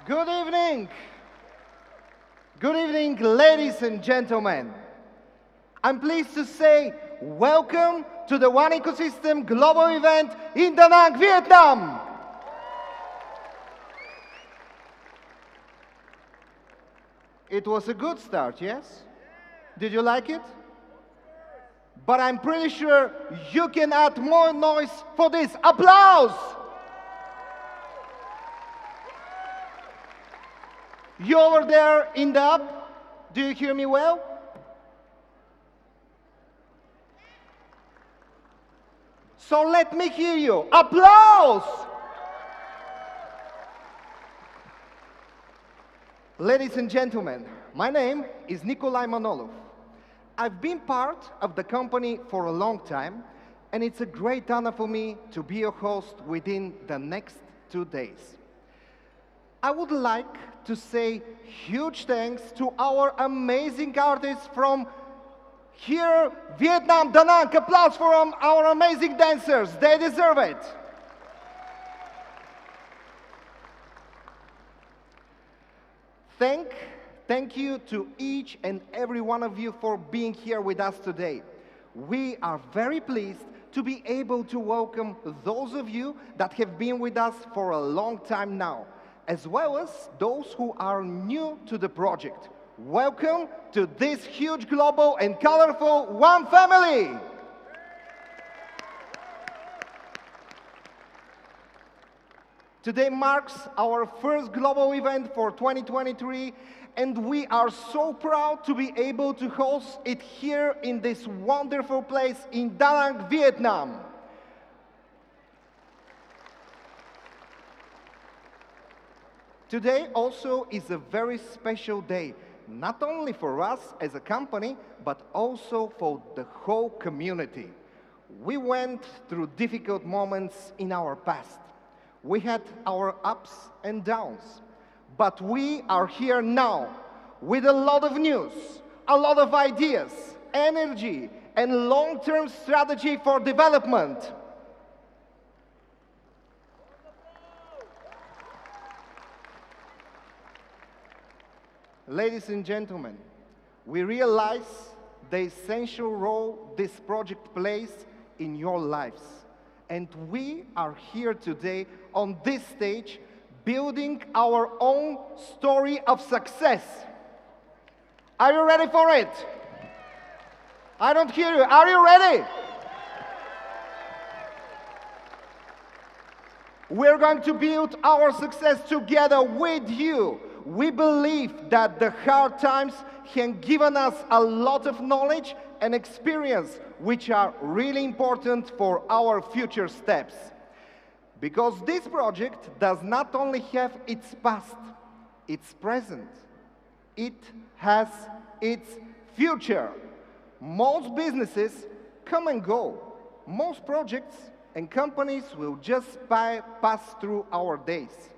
Good evening. Good evening, ladies and gentlemen. I'm pleased to say welcome to the One Ecosystem global event in Da Nang, Vietnam. It was a good start, yes? Did you like it? But I'm pretty sure you can add more noise for this. Applause! You over there in the up, do you hear me well? So let me hear you. Applause! Ladies and gentlemen, my name is Nikolai Manolov. I've been part of the company for a long time, and it's a great honor for me to be your host within the next 2 days. I would like to say huge thanks to our amazing artists from here, Vietnam, Da Nang. Applause for our amazing dancers. They deserve it. Thank, thank you to each and every one of you for being here with us today. We are very pleased to be able to welcome those of you that have been with us for a long time now, as well as those who are new to the project. Welcome to this huge, global, and colorful One Family! Today marks our first global event for 2023, and we are so proud to be able to host it here in this wonderful place in Da Nang, Vietnam. Today also is a very special day, not only for us as a company, but also for the whole community. We went through difficult moments in our past. We had our ups and downs, but we are here now with a lot of news, a lot of ideas, energy, and long-term strategy for development. Ladies and gentlemen, we realize the essential role this project plays in your lives. And we are here today on this stage building our own story of success. Are you ready for it? I don't hear you. Are you ready? We're going to build our success together with you. We believe that the hard times have given us a lot of knowledge and experience, which are really important for our future steps. Because this project does not only have its past, its present, it has its future. Most businesses come and go. Most projects and companies will just pass through our days.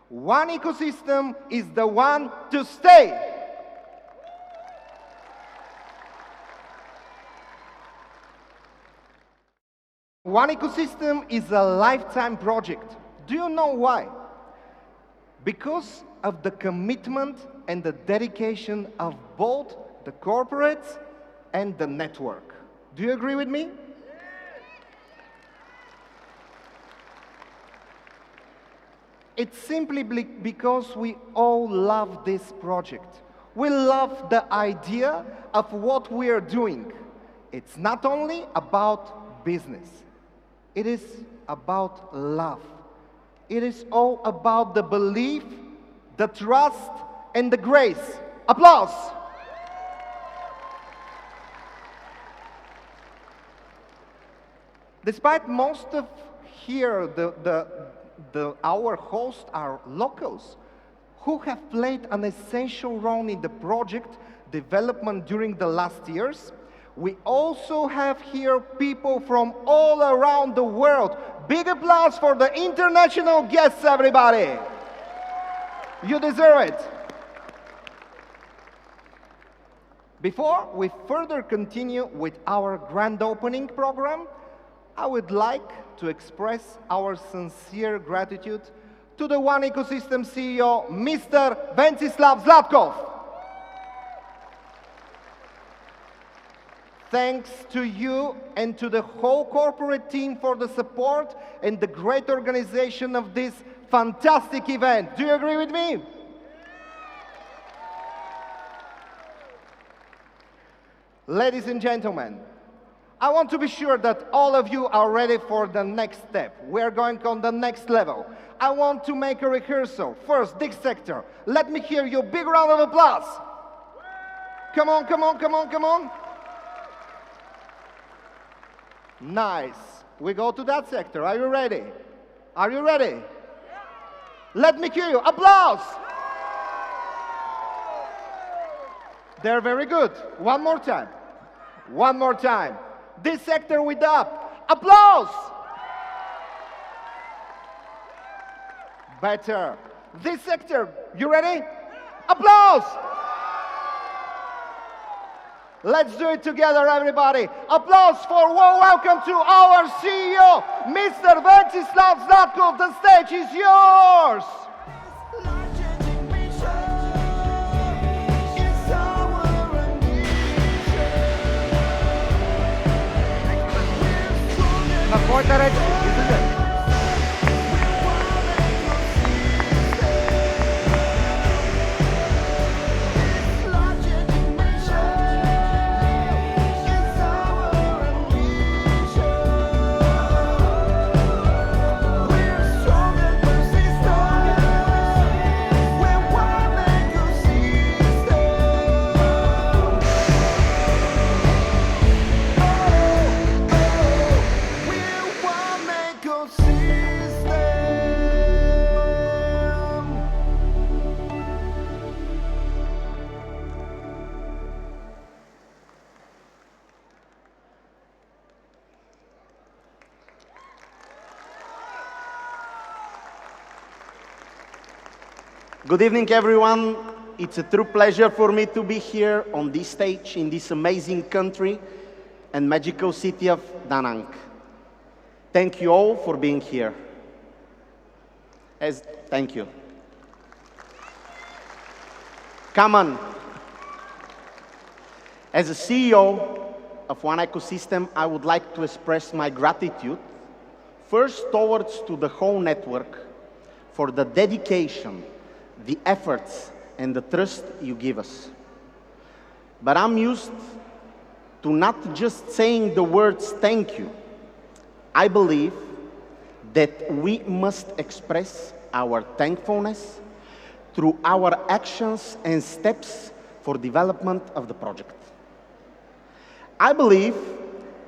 One ecosystem is the one to stay. One ecosystem is a lifetime project. Do you know why? Because of the commitment and the dedication of both the corporates and the network. Do you agree with me? It's simply because we all love this project. We love the idea of what we are doing. It's not only about business. It is about love. It is all about the belief, the trust, and the grace. Applause! Despite most of here, our hosts are locals who have played an essential role in the project development during the last years. We also have here people from all around the world. Big applause for the international guests, everybody. You deserve it. Before we further continue with our grand opening program, I would like to express our sincere gratitude to the One Ecosystem CEO, Mr. Ventsislav Zlatkov. Thanks to you and to the whole corporate team for the support and the great organization of this fantastic event. Do you agree with me? Ladies and gentlemen, I want to be sure that all of you are ready for the next step. We're going on the next level. I want to make a rehearsal. First, this sector. Let me hear you. Big round of applause. Come on, come on, come on, come on. Nice. We go to that sector. Are you ready? Are you ready? Let me hear you. Applause. They're very good. One more time. One more time. This sector with up. Applause. Better. This sector. You ready? Applause. Let's do it together, everybody. Applause for warm welcome to our CEO, Mr. Ventsislav Zlatkov. The stage is yours. Life-changing mission. More direction. This is it. Good evening, everyone. It's a true pleasure for me to be here on this stage in this amazing country and magical city of Da Nang. Thank you all for being here. Thank you. Come on. As a CEO of One Ecosystem, I would like to express my gratitude first towards to the whole network for the dedication, the efforts, and the trust you give us. But I'm used to not just saying the words thank you. I believe that we must express our thankfulness through our actions and steps for development of the project. I believe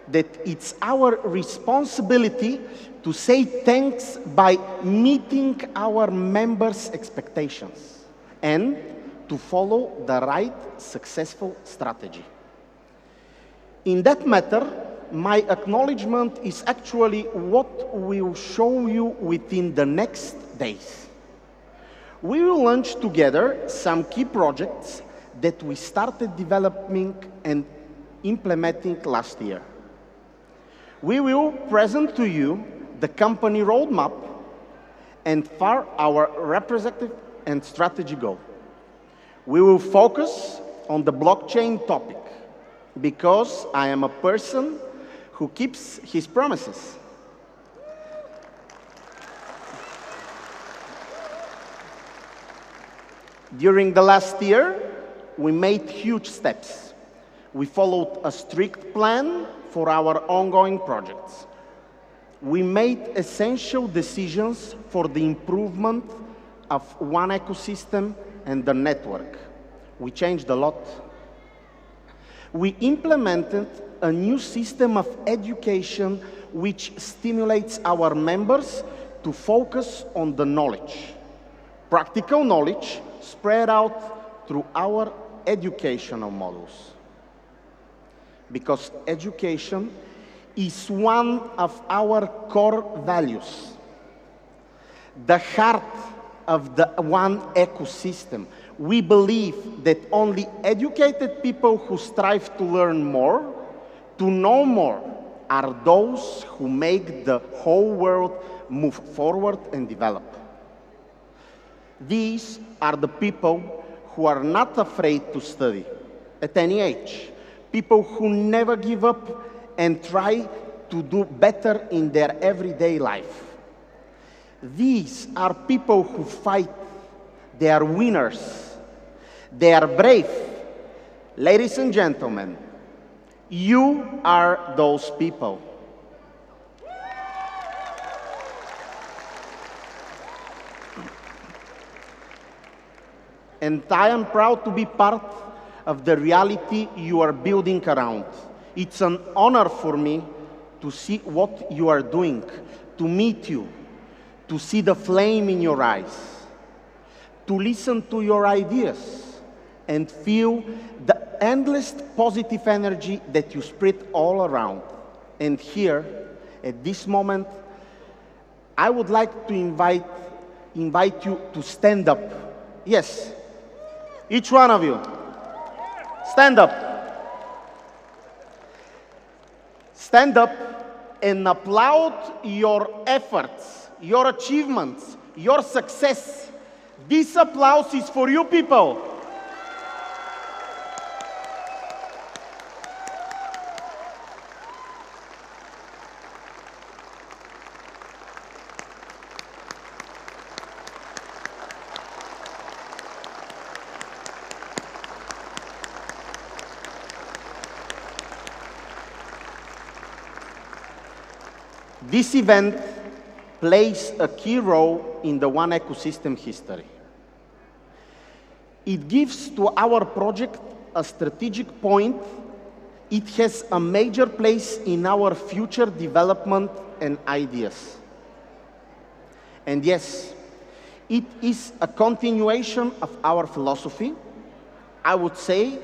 that it's our responsibility to say thanks by meeting our members' expectations and to follow the right successful strategy. In that matter, my acknowledgement is actually what we'll show you within the next days. We will launch together some key projects that we started developing and implementing last year. We will present to you the company roadmap and for our representative and strategy goal. We will focus on the blockchain topic because I am a person who keeps his promises. During the last year, we made huge steps. We followed a strict plan for our ongoing projects. We made essential decisions for the improvement of One Ecosystem and the network. We changed a lot. We implemented a new system of education which stimulates our members to focus on the knowledge, practical knowledge spread out through our educational models. Because education is one of our core values, the heart of the One Ecosystem. We believe that only educated people who strive to learn more, to know more, are those who make the whole world move forward and develop. These are the people who are not afraid to study at any age, people who never give up and try to do better in their everyday life. These are people who fight. They are winners. They are brave. Ladies and gentlemen, you are those people. And I am proud to be part of the reality you are building around. It's an honor for me to see what you are doing, to meet you, to see the flame in your eyes, to listen to your ideas, and feel the endless positive energy that you spread all around. And here, at this moment, I would like to invite you to stand up. Yes, each one of you. Stand up. Stand up and applaud your efforts, your achievements, your success. This applause is for you people. This event plays a key role in the One Ecosystem history. It gives to our project a strategic point. It has a major place in our future development and ideas. And yes, it is a continuation of our philosophy. I would say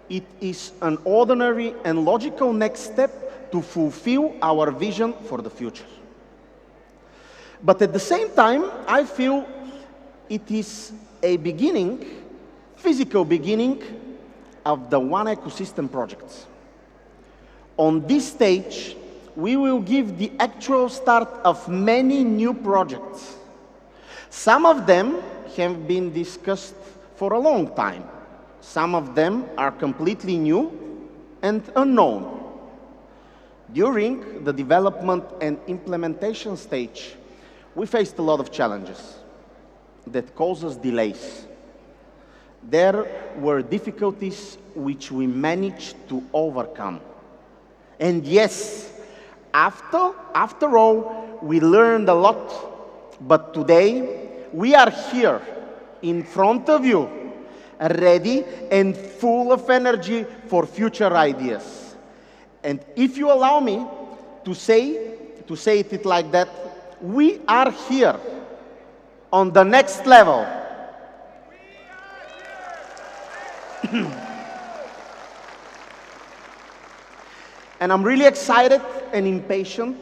it is an ordinary and logical next step to fulfill our vision for the future. But at the same time, I feel it is a beginning, physical beginning, of the One Ecosystem projects. On this stage, we will give the actual start of many new projects. Some of them have been discussed for a long time. Some of them are completely new and unknown. During the development and implementation stage, we faced a lot of challenges that caused us delays. There were difficulties which we managed to overcome. And yes, after all, we learned a lot. But today, we are here in front of you, ready and full of energy for future ideas. And if you allow me to say it like that, we are here on the next level. And I'm really excited and impatient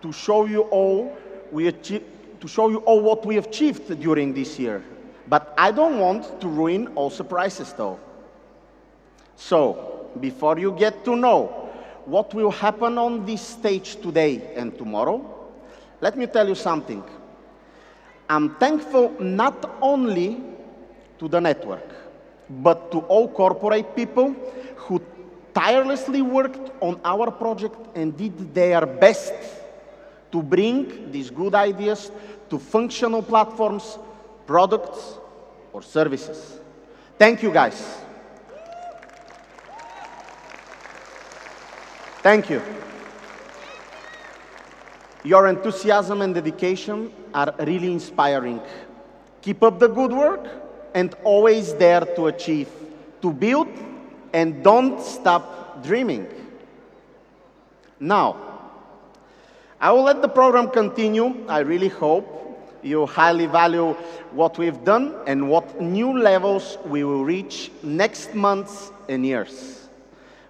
to show you all what we achieved during this year. But I don't want to ruin all surprises though. So, before you get to know what will happen on this stage today and tomorrow, let me tell you something. I'm thankful not only to the network, but to all corporate people who tirelessly worked on our project and did their best to bring these good ideas to functional platforms, products, or services. Thank you, guys. Thank you. Your enthusiasm and dedication are really inspiring. Keep up the good work and always dare to achieve, to build, and don't stop dreaming. Now, I will let the program continue. I really hope you highly value what we've done and what new levels we will reach next months and years.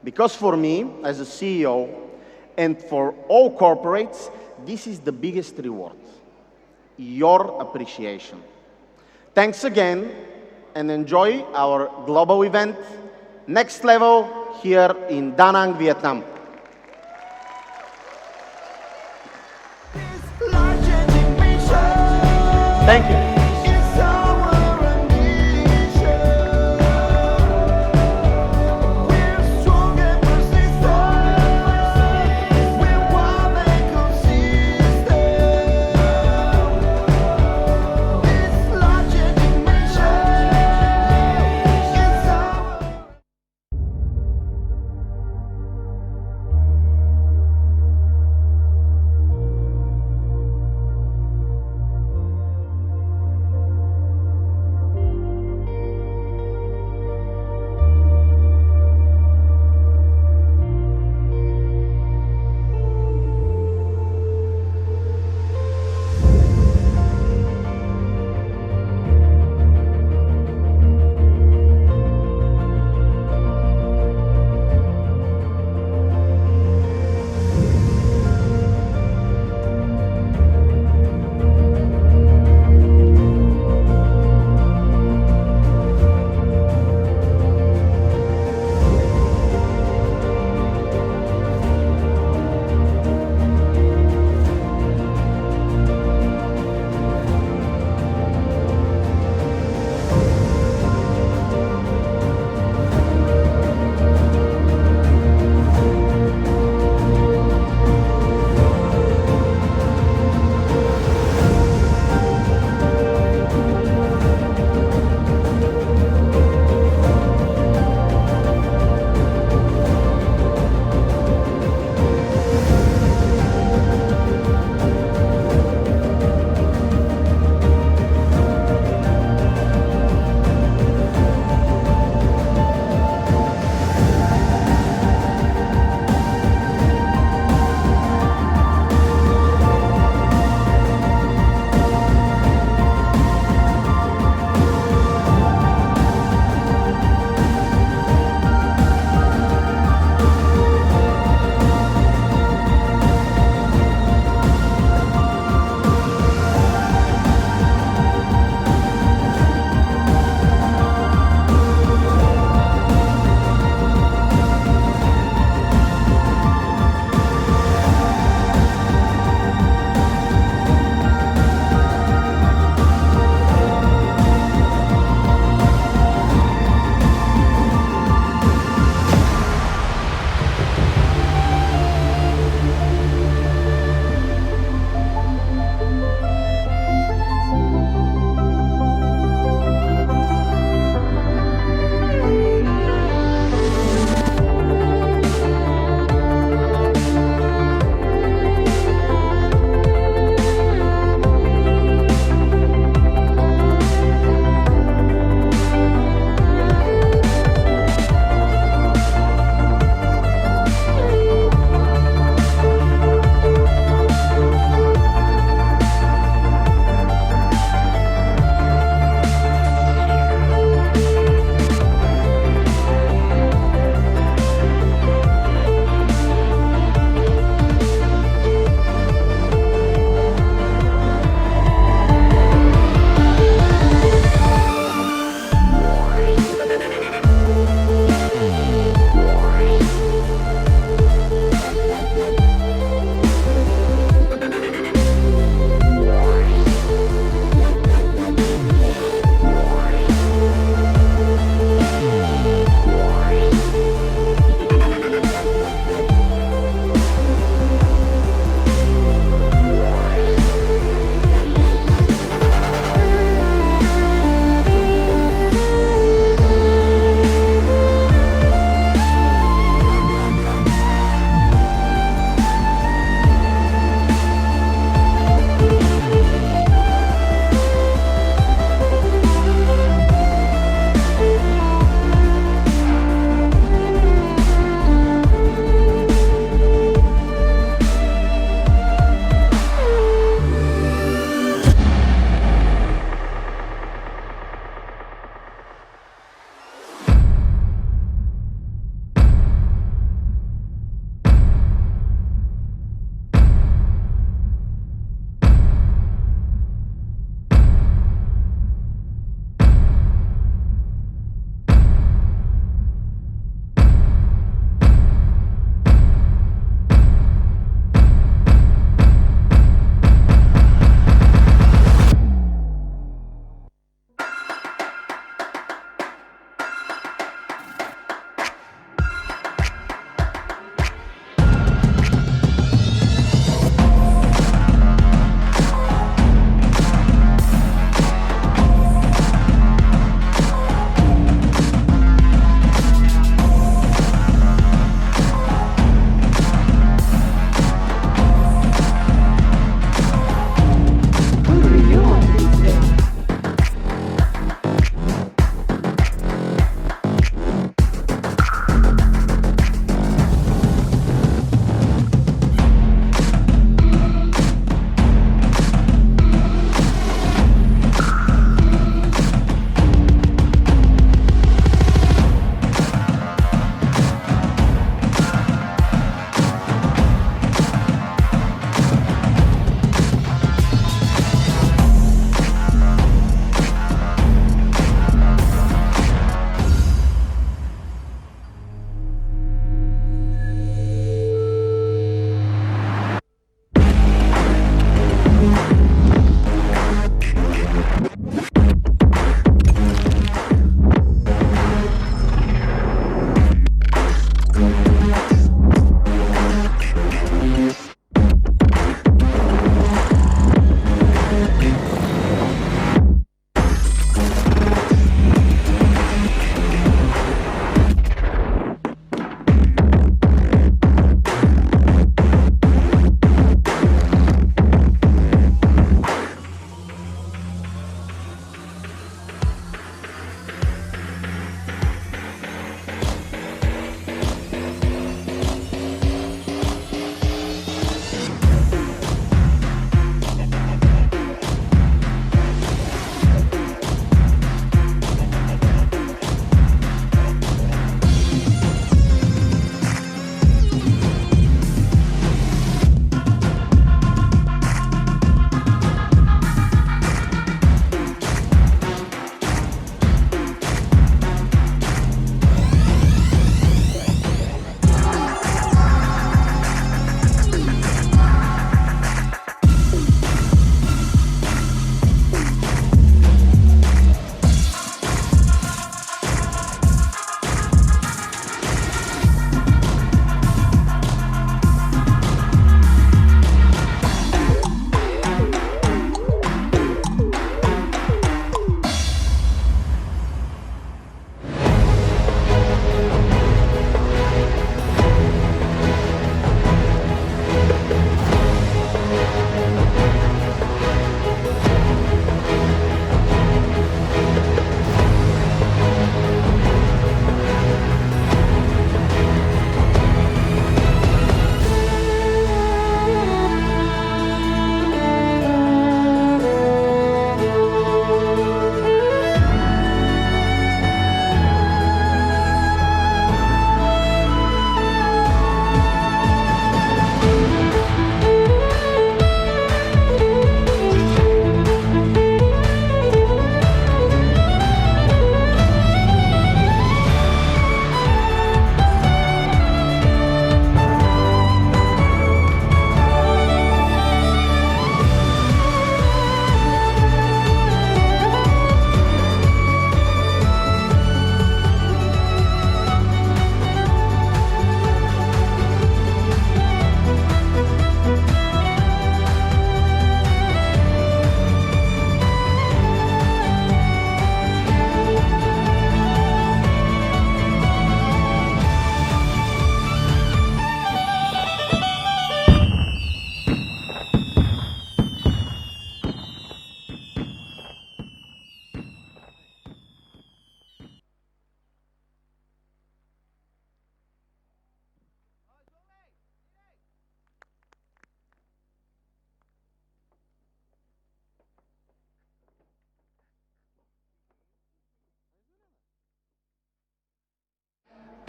Because for me, as a CEO, and for all corporates, this is the biggest reward, your appreciation. Thanks again, and enjoy our global event, Next Level, here in Da Nang, Vietnam. Thank you.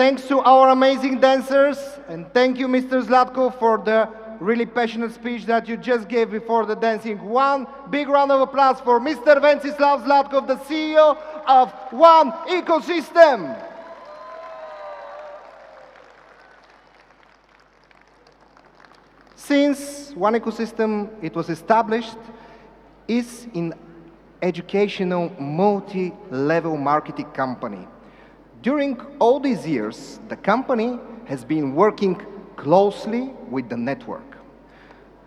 Thanks to our amazing dancers, and thank you, Mr. Zlatko, for the really passionate speech that you just gave before the dancing. One big round of applause for Mr. Wenceslav Zlatkov, the CEO of One Ecosystem. Since One Ecosystem it was established, is an educational multi-level marketing company. During all these years, the company has been working closely with the network.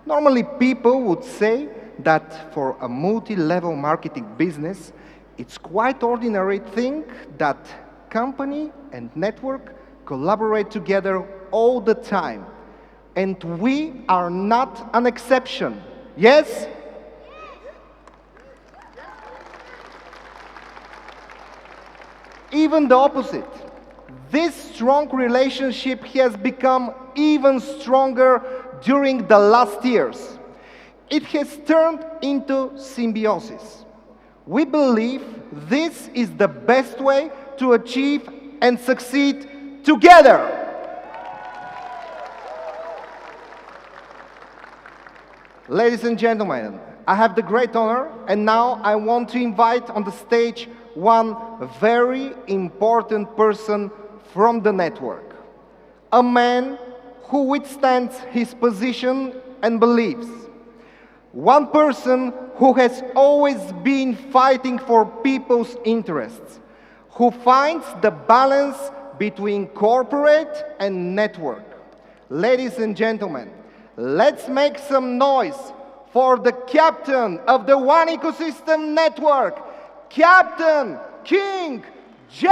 Normally, people would say that for a multi-level marketing business, it's quite ordinary thing that company and network collaborate together all the time. And we are not an exception. Yes? Even the opposite. This strong relationship has become even stronger during the last years. It has turned into symbiosis. We believe this is the best way to achieve and succeed together. Ladies and gentlemen, I have the great honor, and now I want to invite on the stage one very important person from the network. A man who withstands his position and beliefs. One person who has always been fighting for people's interests, who finds the balance between corporate and network. Ladies and gentlemen, let's make some noise for the captain of the One Ecosystem Network, Captain King James!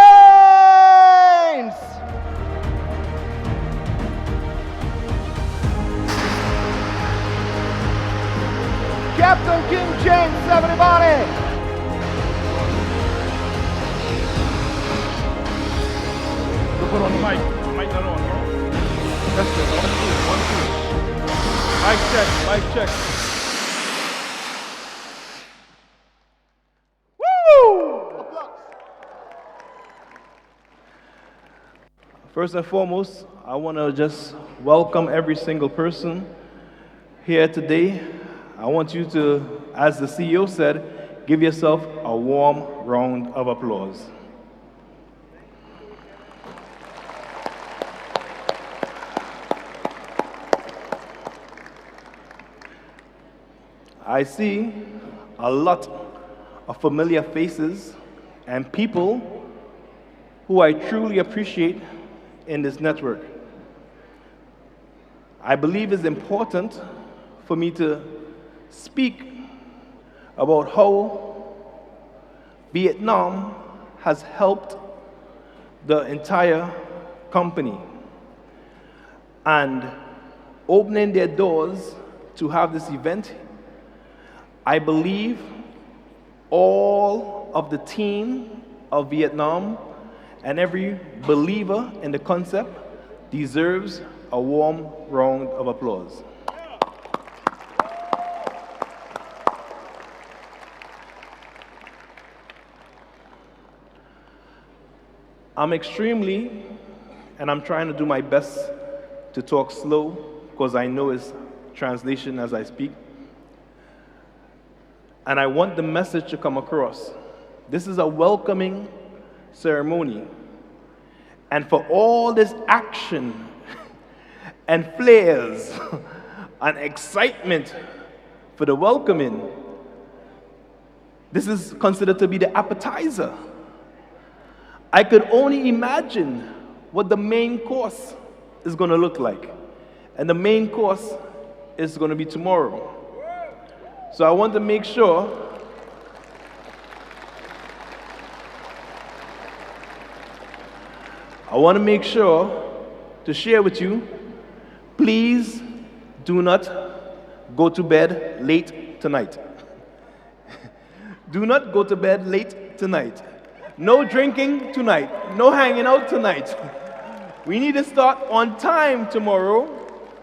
Captain King James, everybody! Put on the mic. Mic not on, bro. That's it. 1, 2, 1, 2. Mic check. Mic check. Woo! First and foremost, I want to just welcome every single person here today. I want you to, as the CEO said, give yourself a warm round of applause. I see a lot of familiar faces and people who I truly appreciate in this network. I believe it's important for me to speak about how Vietnam has helped the entire company and opening their doors to have this event. I believe all of the team of Vietnam and every believer in the concept deserves a warm round of applause. I'm extremely, and I'm trying to do my best to talk slow because I know it's translation as I speak. And I want the message to come across. This is a welcoming ceremony. And for all this action and flares and excitement for the welcoming, this is considered to be the appetizer. I could only imagine what the main course is going to look like. And the main course is going to be tomorrow. So I want to make sure to share with you, please do not go to bed late tonight. Do not go to bed late tonight. No drinking tonight. No hanging out tonight. We need to start on time tomorrow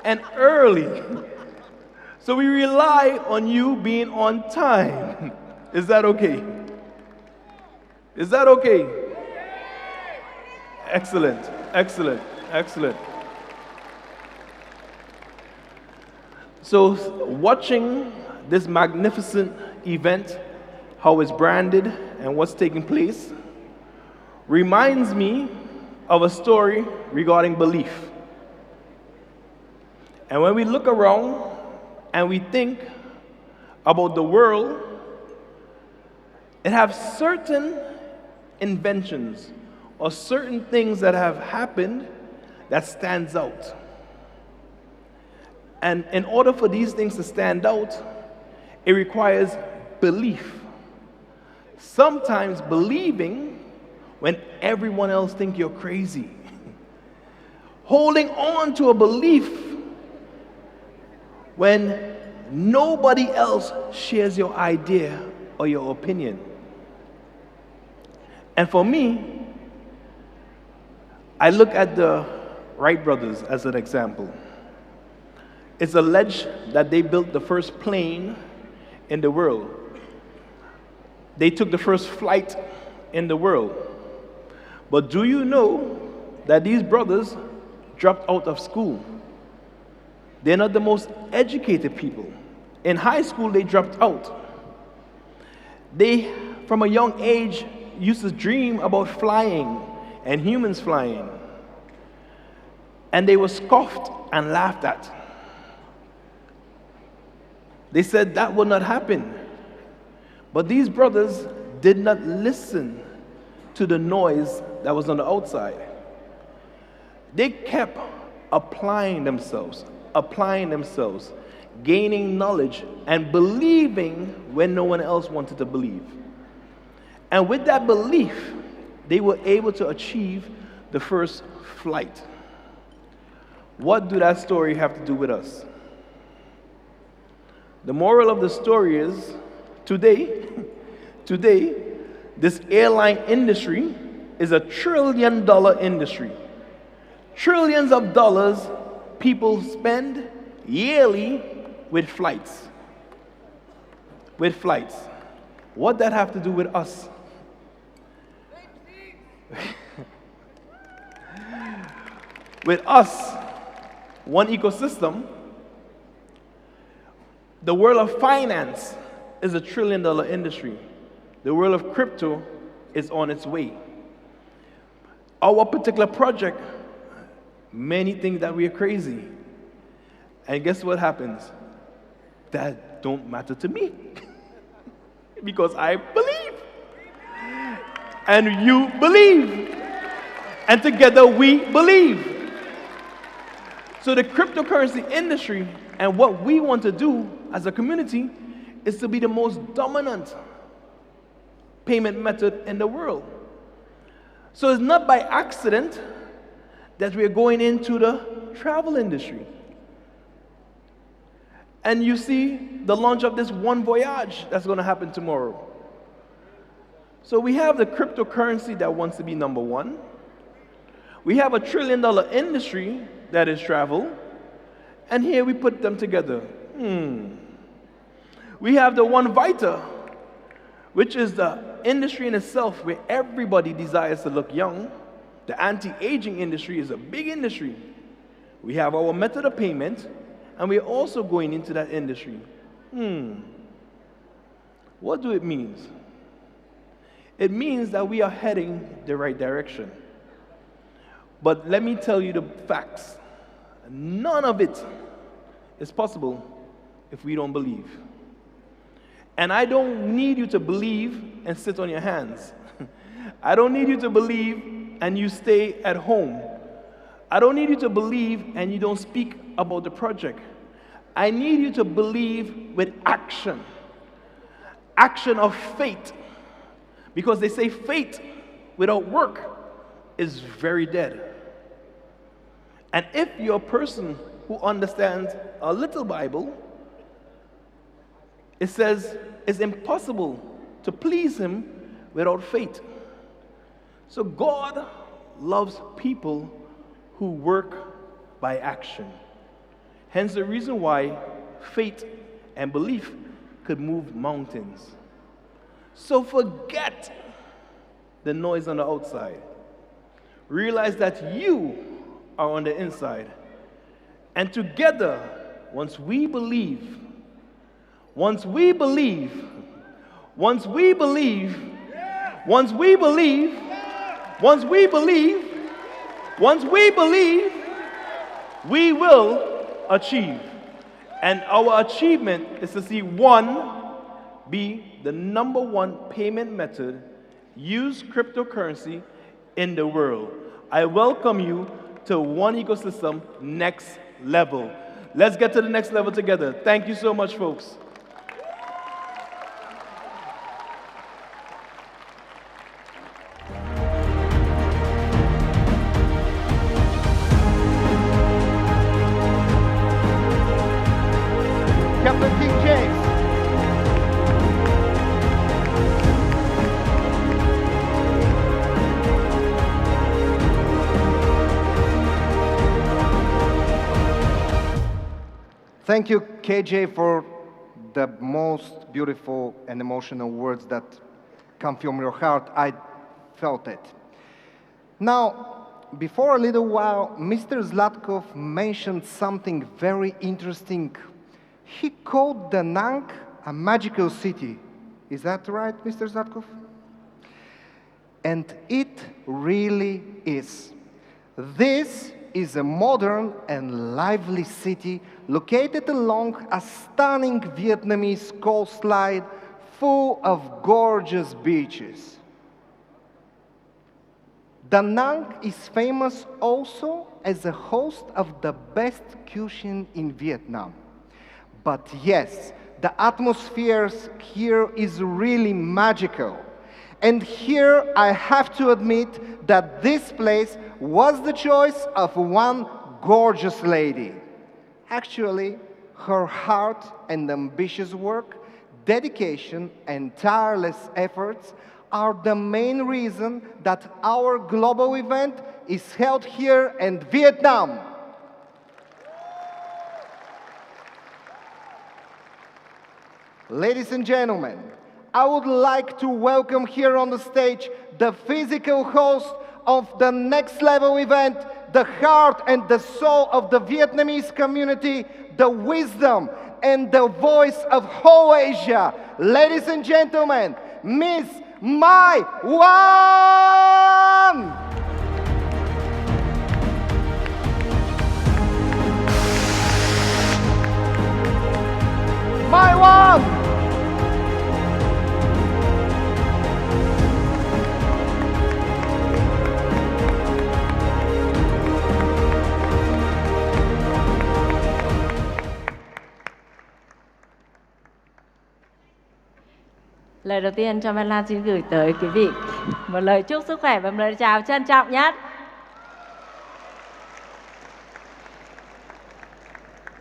and early. So we rely on you being on time. Is that okay? Is that okay? Excellent, excellent, excellent. So, watching this magnificent event, how it's branded and what's taking place, reminds me of a story regarding belief. And when we look around and we think about the world, it has certain inventions or certain things that have happened that stands out. And in order for these things to stand out, it requires belief. Sometimes believing when everyone else thinks you're crazy. Holding on to a belief when nobody else shares your idea or your opinion. And for me, I look at the Wright brothers as an example. It's alleged that they built the first plane in the world. They took the first flight in the world. But do you know that these brothers dropped out of school? They're not the most educated people. In high school, they dropped out. They, from a young age, used to dream about flying and humans flying. And they were scoffed and laughed at. They said that would not happen. But these brothers did not listen to the noise that was on the outside. They kept applying themselves, gaining knowledge, and believing when no one else wanted to believe. And with that belief, they were able to achieve the first flight. What do that story have to do with us? The moral of the story is, today, this airline industry is $1 trillion industry. Trillions of dollars people spend yearly with flights. What that have to do with us? With us, one ecosystem, the world of finance is $1 trillion industry. The world of crypto is on its way. Our particular project, many think that we are crazy. And guess what happens? That don't matter to me. Because I believe. And you believe. And together we believe. So the cryptocurrency industry and what we want to do as a community is to be the most dominant payment method in the world. So it's not by accident that we're going into the travel industry. And you see the launch of this One Voyage that's going to happen tomorrow. So we have the cryptocurrency that wants to be number one. We have $1 trillion industry that is travel. And here we put them together. We have the One Vita, which is the industry in itself where everybody desires to look young. The anti-aging industry is a big industry. We have our method of payment, and we're also going into that industry. What do it mean? It means that we are heading the right direction. But let me tell you the facts. None of it is possible if we don't believe. And I don't need you to believe and sit on your hands. I don't need you to believe and you stay at home. I don't need you to believe and you don't speak about the project. I need you to believe with action. Action of faith. Because they say faith without work is very dead. And if you're a person who understands a little Bible, it says it's impossible to please Him without faith. So God loves people who work by action. Hence the reason why faith and belief could move mountains. So forget the noise on the outside. realize that you are on the inside. And together, once we believe, once we believe, once we believe, once we believe, once we believe, once we believe, we will achieve. And our achievement is to see one be the #1 payment method, use cryptocurrency in the world. I welcome you to One Ecosystem Next Level. Let's get to the next level together. Thank you so much, folks. Captain King James. Thank you, KJ, for the most beautiful and emotional words that come from your heart. I felt it. Now, before a little while, Mr. Zlatkov mentioned something very interesting. He called Da Nang a magical city. Is that right, Mr. Zlatkov? And it really is. This is a modern and lively city located along a stunning Vietnamese coastline full of gorgeous beaches. Da Nang is famous also as a host of the best cuisine in Vietnam. But yes, the atmosphere here is really magical. And here I have to admit that this place was the choice of one gorgeous lady. Actually, her heart and ambitious work, dedication and tireless efforts are the main reason that our global event is held here in Vietnam. Ladies and gentlemen, I would like to welcome here on the stage the physical host of the Next Level event, the heart and the soul of the Vietnamese community, the wisdom and the voice of whole Asia. Ladies and gentlemen, Miss Mai Wan! Mai Wan! Lời đầu tiên cho Văn Lan xin gửi tới quý vị một lời chúc sức khỏe và một lời chào trân trọng nhất.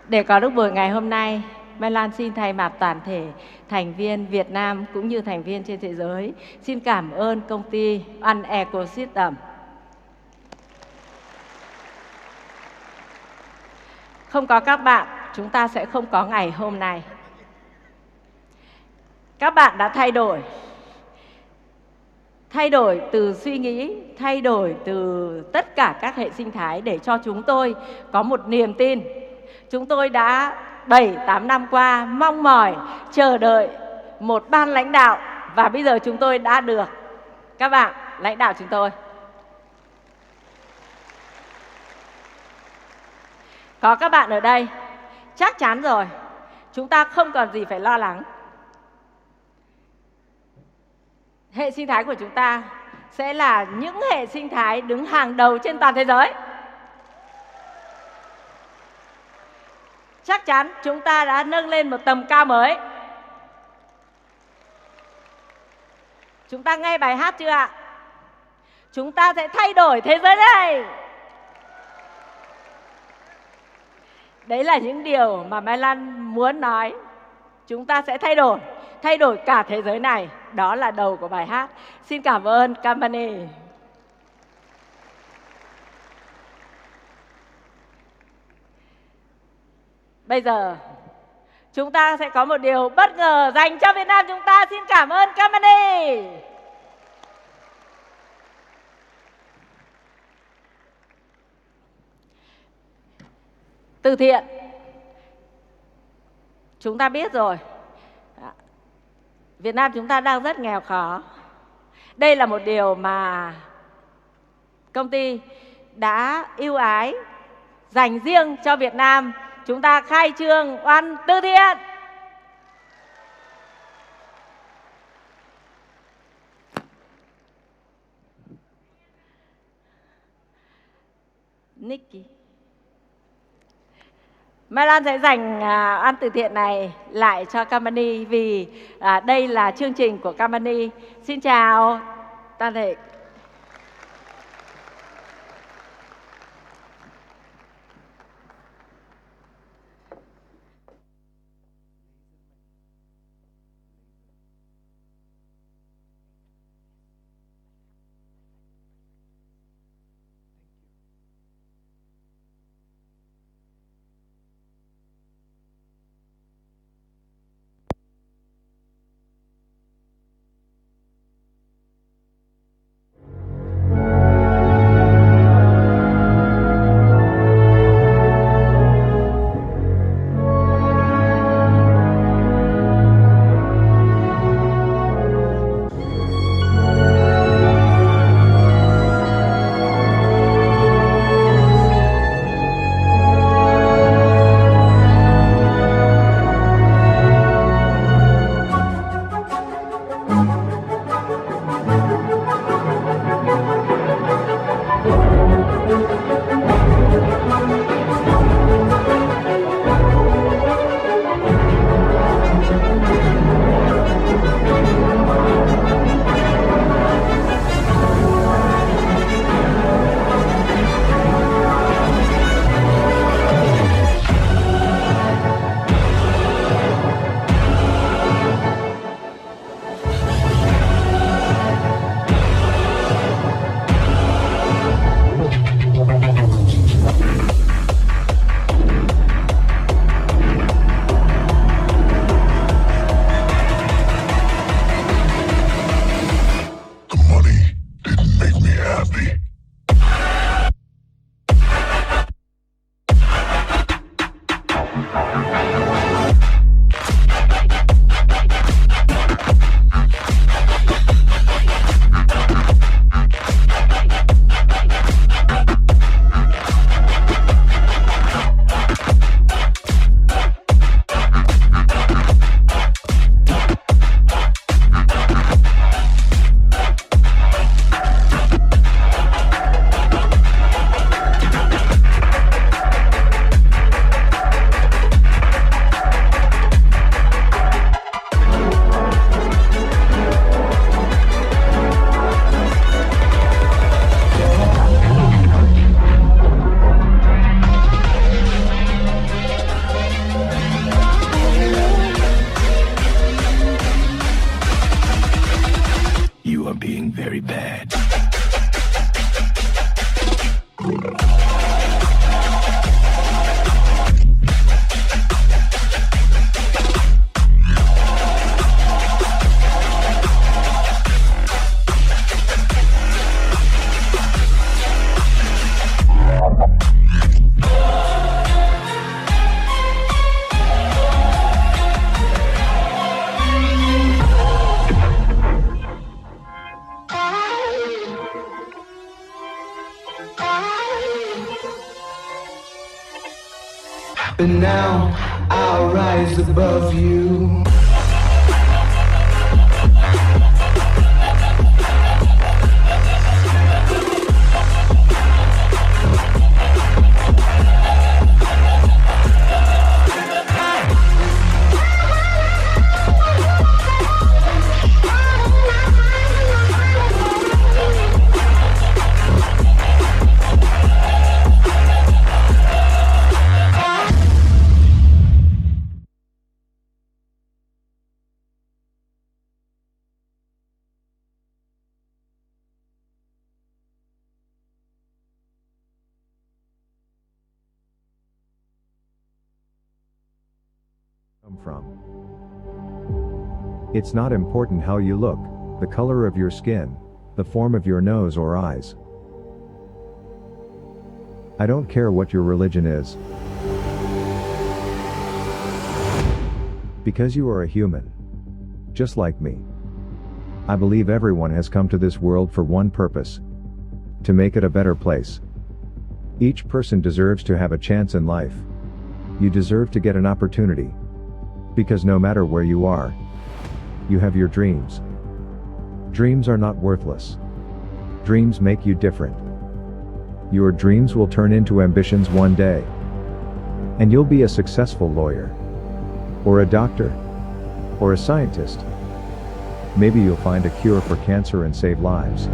Để có được buổi ngày hôm nay, Văn Lan xin thay mặt toàn thể thành viên Việt Nam cũng như thành viên trên thế giới, xin cảm ơn công ty One Ecosystem. Không có các bạn, chúng ta sẽ không có ngày hôm nay. Các bạn đã thay đổi từ suy nghĩ, thay đổi từ tất cả các hệ sinh thái để cho chúng tôi có một niềm tin. Chúng tôi đã 7-8 năm qua mong mỏi, chờ đợi một ban lãnh đạo và bây giờ chúng tôi đã được các bạn lãnh đạo chúng tôi. Có các bạn ở đây, chắc chắn rồi, chúng ta không còn gì phải lo lắng. Hệ sinh thái của chúng ta sẽ là những hệ sinh thái đứng hàng đầu trên toàn thế giới. Chắc chắn chúng ta đã nâng lên một tầm cao mới. Chúng ta nghe bài hát chưa ạ? Chúng ta sẽ thay đổi thế giới này. Đấy là những điều mà Mai Lan muốn nói. Chúng ta sẽ thay đổi cả thế giới này. Đó là đầu của bài hát. Xin cảm ơn company. Bây giờ chúng ta sẽ có một điều bất ngờ dành cho Việt Nam chúng ta. Xin cảm ơn company. từ thiện. Chúng ta biết rồi, Việt Nam chúng ta đang rất nghèo khó. Đây là một điều mà công ty đã ưu ái dành riêng cho Việt Nam. Chúng ta khai trương oan từ thiện. Nikki. Mai Lan sẽ dành oan từ thiện này lại cho company vì đây là chương trình của company. Xin chào toàn thể. very bad. And now I'll rise above you. From. It's not important how you look, the color of your skin, the form of your nose or eyes. I don't care what your religion is. Because you are a human. Just like me. I believe everyone has come to this world for one purpose. To make it a better place. Each person deserves to have a chance in life. You deserve to get an opportunity. Because no matter where you are, you have your dreams. Dreams are not worthless. Dreams make you different. Your dreams will turn into ambitions one day. And you'll be a successful lawyer. Or a doctor. Or a scientist. Maybe you'll find a cure for cancer and save lives.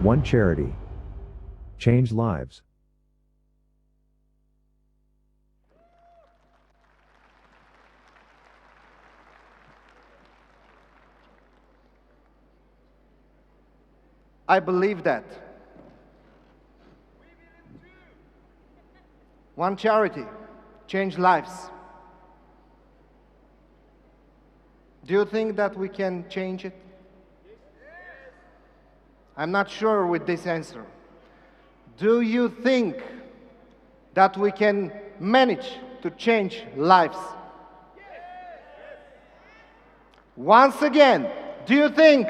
One charity. Change lives. I believe that. One charity, change lives. Do you think that we can change it? I'm not sure with this answer. Do you think that we can manage to change lives? Once again, do you think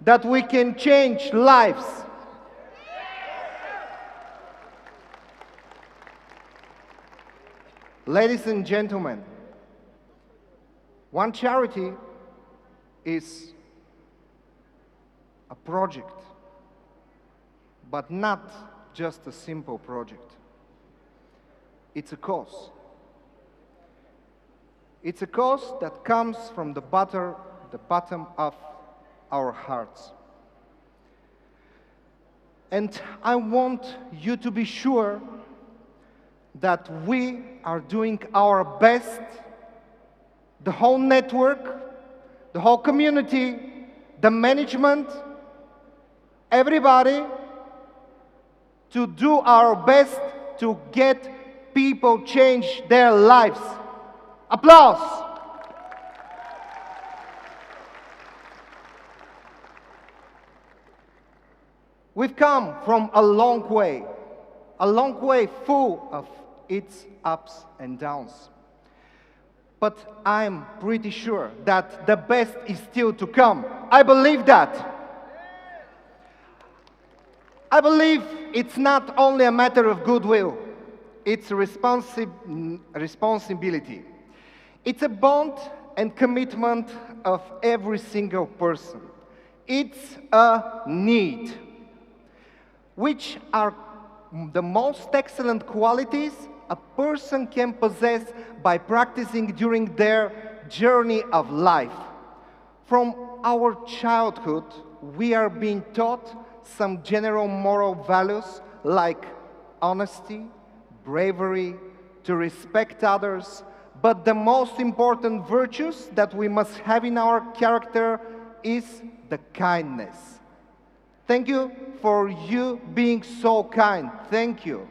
that we can change lives? Ladies and gentlemen, one charity is a project, but not just a simple project. It's a cause. It's a cause that comes from the bottom of our hearts. And I want you to be sure that we are doing our best, the whole network, the whole community, the management, everybody, to do our best to get people change their lives. Applause! We've come from a long way full of its ups and downs. But I'm pretty sure that the best is still to come. I believe that. I believe it's not only a matter of goodwill, it's responsibility. It's a bond and commitment of every single person. It's a need. Which are the most excellent qualities a person can possess by practicing during their journey of life. From our childhood, we are being taught some general moral values like honesty, bravery, to respect others, but the most important virtues that we must have in our character is the kindness. Thank you for you being so kind. Thank you.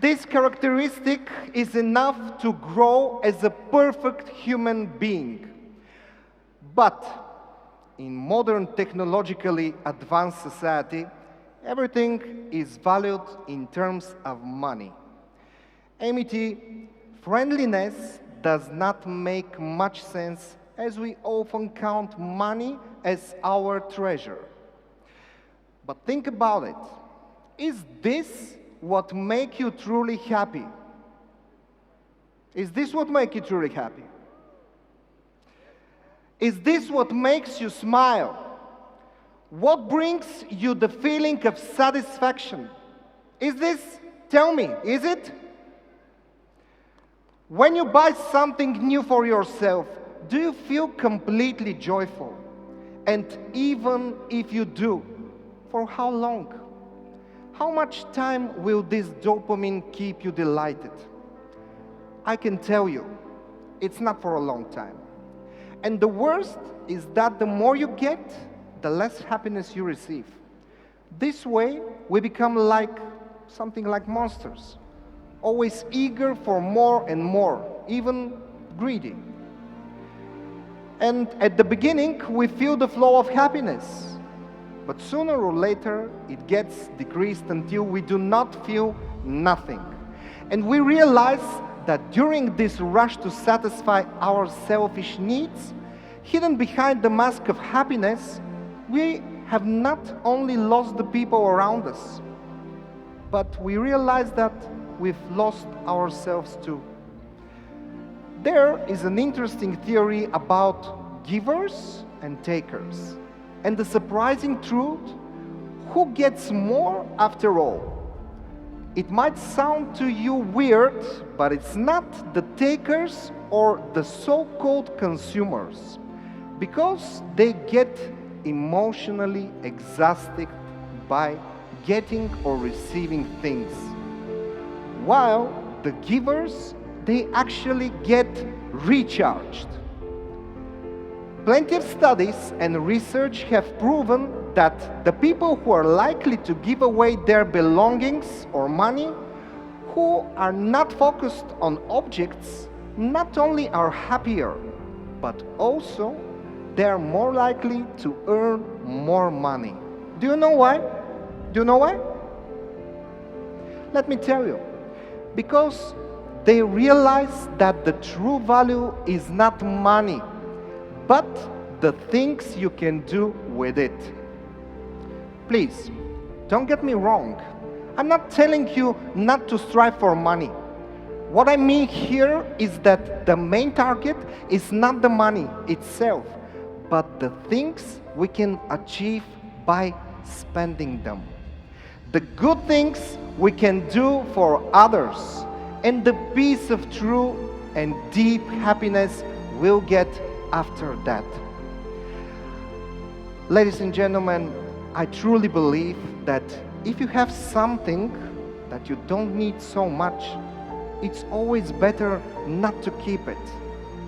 This characteristic is enough to grow as a perfect human being. But in modern technologically advanced society, everything is valued in terms of money. Amity, friendliness does not make much sense as we often count money as our treasure. But think about it. Is this what makes you truly happy? Is this what makes you truly happy? Is this what makes you smile? What brings you the feeling of satisfaction? Is this, tell me, is it? When you buy something new for yourself, do you feel completely joyful? And even if you do, for how long? How much time will this dopamine keep you delighted? I can tell you, it's not for a long time. And the worst is that the more you get, the less happiness you receive. This way, we become like something like monsters, always eager for more and more, even greedy. And at the beginning, we feel the flow of happiness, but sooner or later, it gets decreased until we do not feel nothing. And we realize that during this rush to satisfy our selfish needs, hidden behind the mask of happiness, we have not only lost the people around us, but we realize that we've lost ourselves too. There is an interesting theory about givers and takers. And the surprising truth, who gets more after all? It might sound to you weird, but it's not the takers or the so-called consumers, because they get emotionally exhausted by getting or receiving things, while the givers, they actually get recharged. Plenty of studies and research have proven that the people who are likely to give away their belongings or money, who are not focused on objects, not only are happier, but also they are more likely to earn more money. Do you know why? Do you know why? Let me tell you. Because they realize that the true value is not money, but the things you can do with it. Please, don't get me wrong. I'm not telling you not to strive for money. What I mean here is that the main target is not the money itself, but the things we can achieve by spending them. The good things we can do for others, and the peace of true and deep happiness we'll get after that. Ladies and gentlemen, I truly believe that if you have something that you don't need so much, it's always better not to keep it,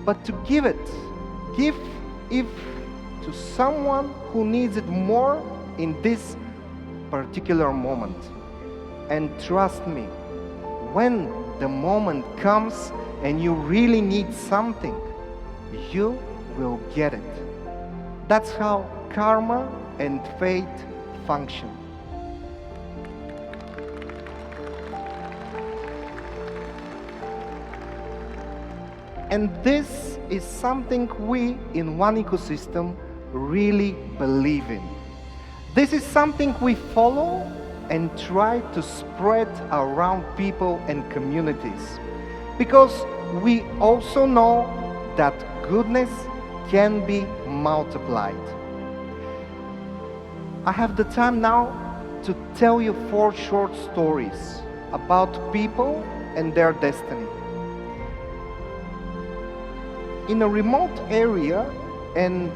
but to give it. Give it to someone who needs it more in this particular moment. And trust me, when the moment comes and you really need something, you will get it. That's how karma and fate function. And this is something we in One Ecosystem really believe in. This is something we follow and try to spread around people and communities, because we also know that goodness can be multiplied. I have the time now to tell you 4 short stories about people and their destiny. In a remote area, and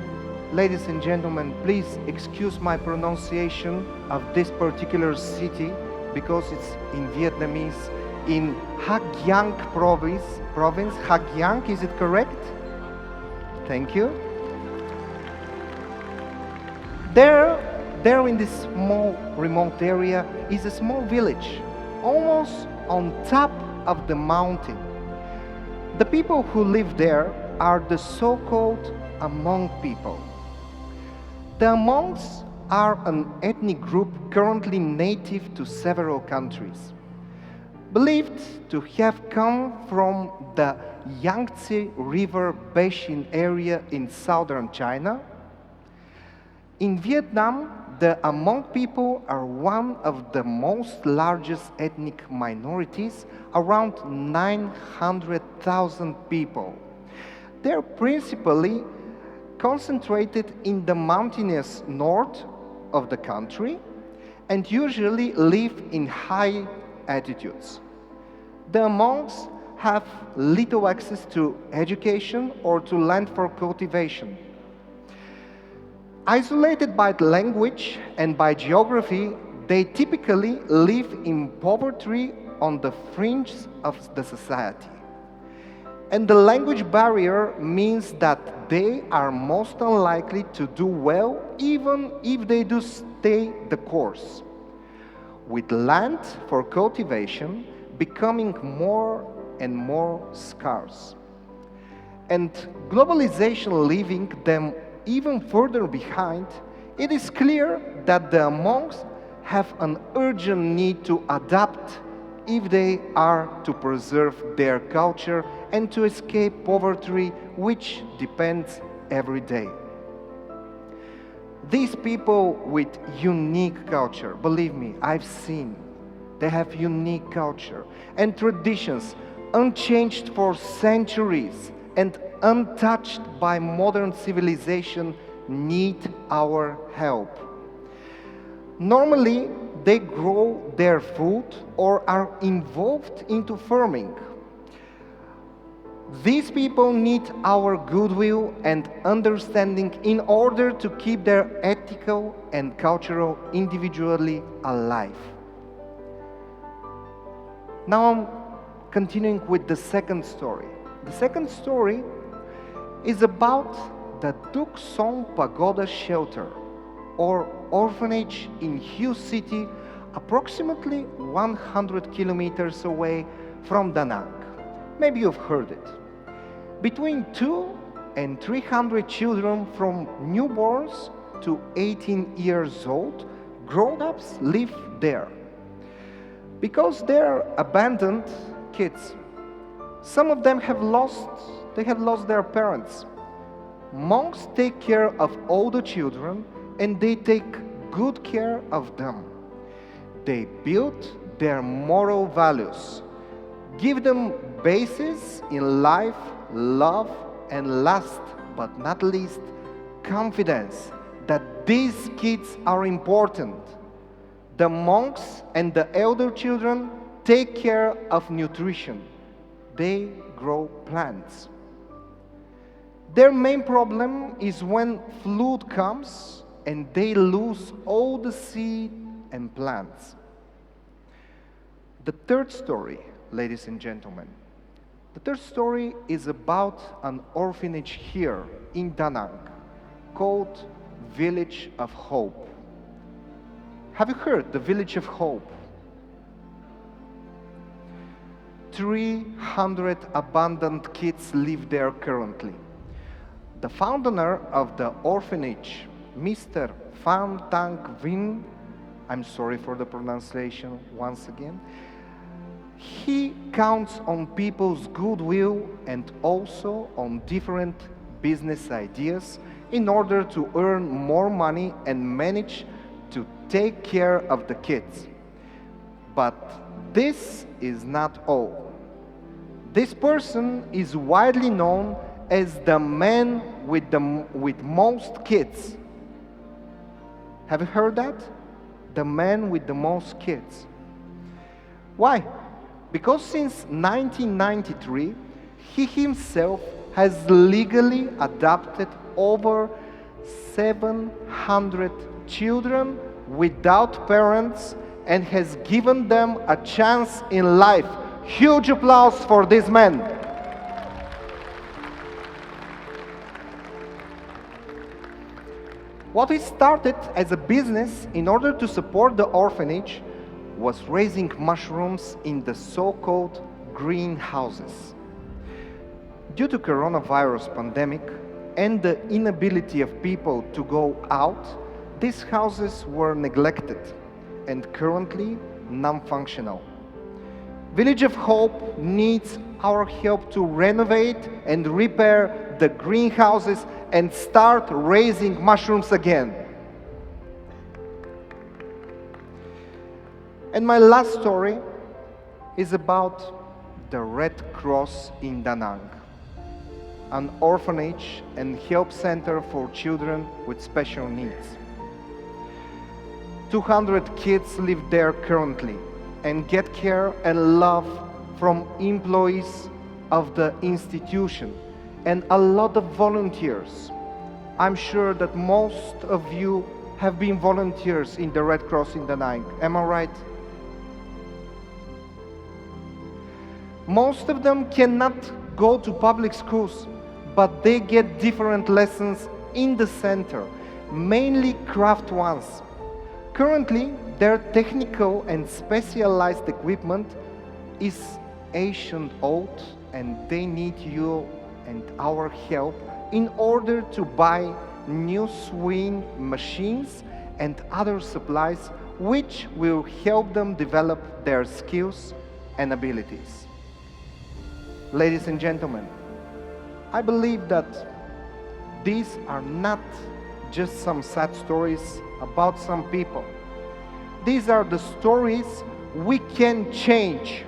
ladies and gentlemen, please excuse my pronunciation of this particular city because it's in Vietnamese, in Ha Giang province. Ha Giang, is it correct? Thank you. There in this small remote area is a small village, almost on top of the mountain. The people who live there are the so-called Hmong people. The Hmongs are an ethnic group currently native to several countries, believed to have come from the Yangtze River Basin area in southern China. In Vietnam, the Hmong people are one of the most largest ethnic minorities, around 900,000 people. They're principally concentrated in the mountainous north of the country and usually live in high altitudes. The Hmongs have little access to education or to land for cultivation. Isolated by language and by geography, they typically live in poverty on the fringe of the society. And the language barrier means that they are most unlikely to do well even if they do stay the course. With land for cultivation becoming more and more scarce, and globalization leaving them even further behind, it is clear that the monks have an urgent need to adapt if they are to preserve their culture and to escape poverty, which depends every day. These people with unique culture, believe me, I've seen, they have unique culture and traditions unchanged for centuries and untouched by modern civilization, need our help. Normally, they grow their food or are involved into farming. These people need our goodwill and understanding in order to keep their ethical and cultural individuality alive. Now I'm continuing with the second story. The second story is about the Tuk Song Pagoda Shelter, or orphanage in Hue City, approximately 100 kilometers away from Da Nang. Maybe you've heard it. Between 200 and 300 children from newborns to 18 years old, grown-ups live there. Because they're abandoned kids, some of them have lost their parents. Monks take care of all the children and they take good care of them. They build their moral values, give them bases in life, love, and last but not least, confidence that these kids are important. The monks and the elder children take care of nutrition. They grow plants. Their main problem is when flood comes and they lose all the seed and plants. The third story, ladies and gentlemen, the third story is about an orphanage here in Da Nang called Village of Hope. Have you heard the Village of Hope? 300 abandoned kids live there currently. The founder of the orphanage, Mr. Phan Thanh Vinh, I'm sorry for the pronunciation once again, he counts on people's goodwill and also on different business ideas in order to earn more money and manage to take care of the kids. But this is not all. This person is widely known as the man with most kids. Have you heard that? The man with the most kids. Why? Because since 1993, he himself has legally adopted over 700 children without parents and has given them a chance in life. Huge applause for this man. What we started as a business in order to support the orphanage was raising mushrooms in the so-called greenhouses. Due to coronavirus pandemic and the inability of people to go out, these houses were neglected and currently non-functional. Village of Hope needs our help to renovate and repair the greenhouses and start raising mushrooms again. And my last story is about the Red Cross in Da Nang, an orphanage and help center for children with special needs. 200 kids live there currently and get care and love from employees of the institution and a lot of volunteers. I'm sure that most of you have been volunteers in the Red Cross in Da Nang. Am I right? Most of them cannot go to public schools, but they get different lessons in the center, mainly craft ones. Currently, their technical and specialized equipment is ancient old, and they need you and our help in order to buy new sewing machines and other supplies which will help them develop their skills and abilities. Ladies and gentlemen, I believe that these are not just some sad stories about some people. These are the stories we can change.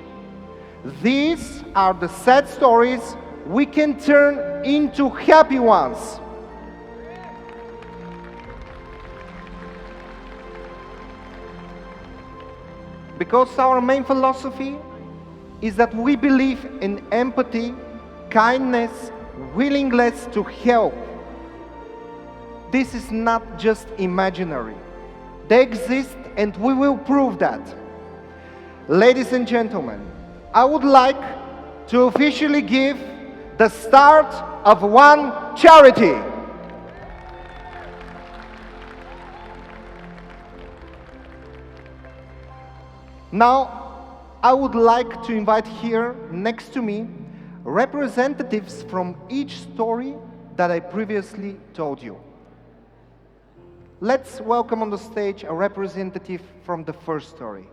These are the sad stories we can turn into happy ones. Because our main philosophy is that we believe in empathy, kindness, willingness to help. This is not just imaginary. They exist, and we will prove that. Ladies and gentlemen, I would like to officially give the start of one charity. Now, I would like to invite here next to me representatives from each story that I previously told you. Let's welcome on the stage a representative from the first story.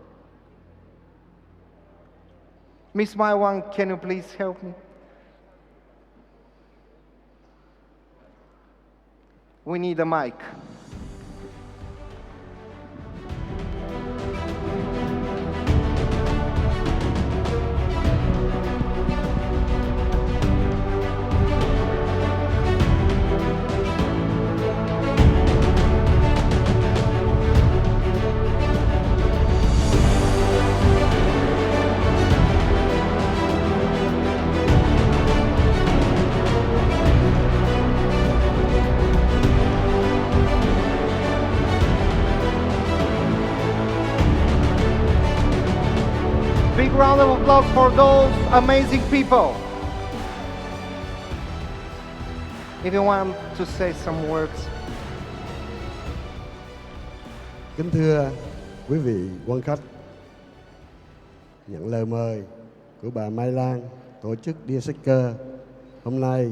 Miss Maiwang, can you please help me? We need a mic. Big round of applause for those amazing people. If you want to say some words. Kính thưa quý vị quan khách, nhận lời mời của bà Mai Lan, tổ chức Dear Seeker. Hôm nay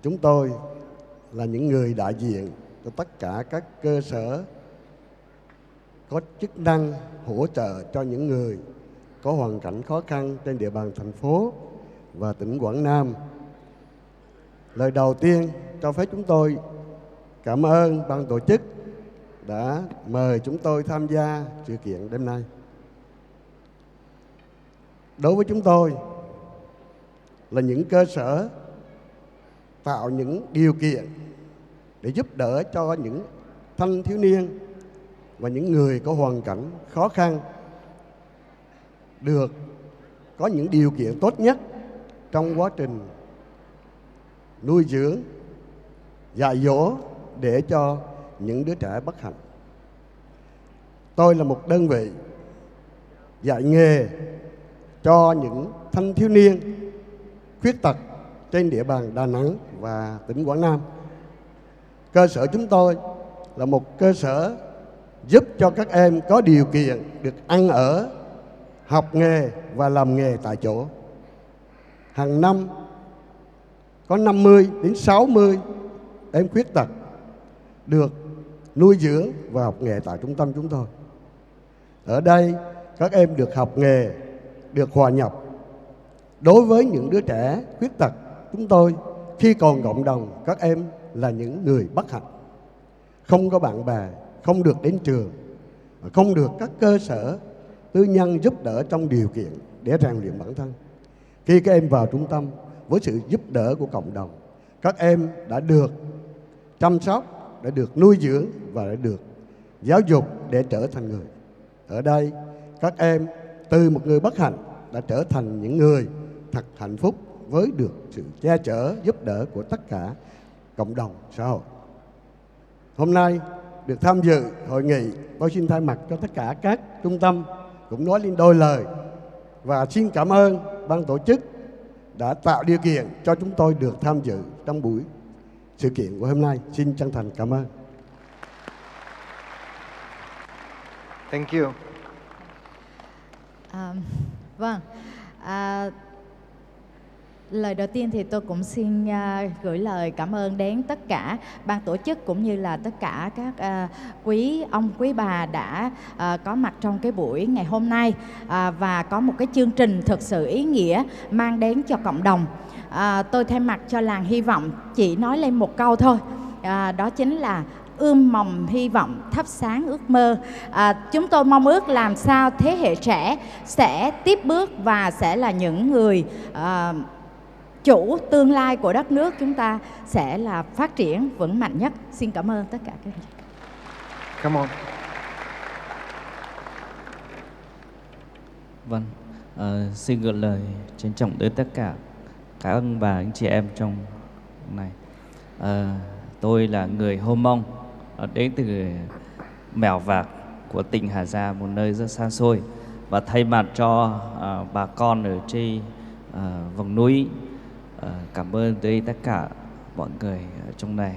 chúng tôi là những người đại diện cho tất cả các cơ sở có chức năng hỗ trợ cho những người có hoàn cảnh khó khăn trên địa bàn thành phố và tỉnh Quảng Nam. Lời đầu tiên cho phép chúng tôi cảm ơn ban tổ chức đã mời chúng tôi tham gia sự kiện đêm nay. Đối với chúng tôi là những cơ sở tạo những điều kiện để giúp đỡ cho những thanh thiếu niên và những người có hoàn cảnh khó khăn được có những điều kiện tốt nhất trong quá trình nuôi dưỡng, dạy dỗ để cho những đứa trẻ bất hạnh. Tôi là một đơn vị dạy nghề cho những thanh thiếu niên khuyết tật trên địa bàn Đà Nẵng và tỉnh Quảng Nam. Cơ sở chúng tôi là một cơ sở giúp cho các em có điều kiện được ăn ở, học nghề và làm nghề tại chỗ. Hàng năm có 50 đến 60 em khuyết tật được nuôi dưỡng và học nghề tại trung tâm chúng tôi. Ở đây các em được học nghề, được hòa nhập. Đối với những đứa trẻ khuyết tật, chúng tôi khi còn cộng đồng, các em là những người bất hạnh, không có bạn bè, không được đến trường, không được các cơ sở tư nhân giúp đỡ trong điều kiện để rèn luyện bản thân. Khi các em vào trung tâm với sự giúp đỡ của cộng đồng, các em đã được chăm sóc, đã được nuôi dưỡng và đã được giáo dục để trở thành người. Ở đây các em từ một người bất hạnh đã trở thành những người thật hạnh phúc với được sự che chở, giúp đỡ của tất cả cộng đồng xã hội. Hôm nay được tham dự hội nghị, tôi xin thay mặt cho tất cả các trung tâm cũng nói lên đôi lời và xin cảm ơn ban tổ chức đã tạo điều kiện cho chúng tôi được tham dự trong buổi sự kiện của hôm nay. Xin chân thành cảm ơn. Thank you. Vâng, lời đầu tiên thì tôi cũng xin gửi lời cảm ơn đến tất cả ban tổ chức cũng như là tất cả các quý ông quý bà đã có mặt trong cái buổi ngày hôm nay và có một cái chương trình thực sự ý nghĩa mang đến cho cộng đồng. Tôi thay mặt cho làng hy vọng chỉ nói lên một câu thôi, đó chính là ươm mầm hy vọng, thắp sáng ước mơ. Chúng tôi mong ước làm sao thế hệ trẻ sẽ tiếp bước và sẽ là những người chủ tương lai của đất nước chúng ta, sẽ là phát triển vững mạnh nhất. Xin cảm ơn tất cả các anh. Come on. Vâng, xin gửi lời trân trọng đến tất cả các ông bà anh chị em trong này. Tôi là người Hơ Mông, đến từ Mèo Vạc của tỉnh Hà Giang, một nơi rất xa xôi, và thay mặt cho bà con ở trên vùng núi, cảm ơn tới tất cả mọi người ở trong này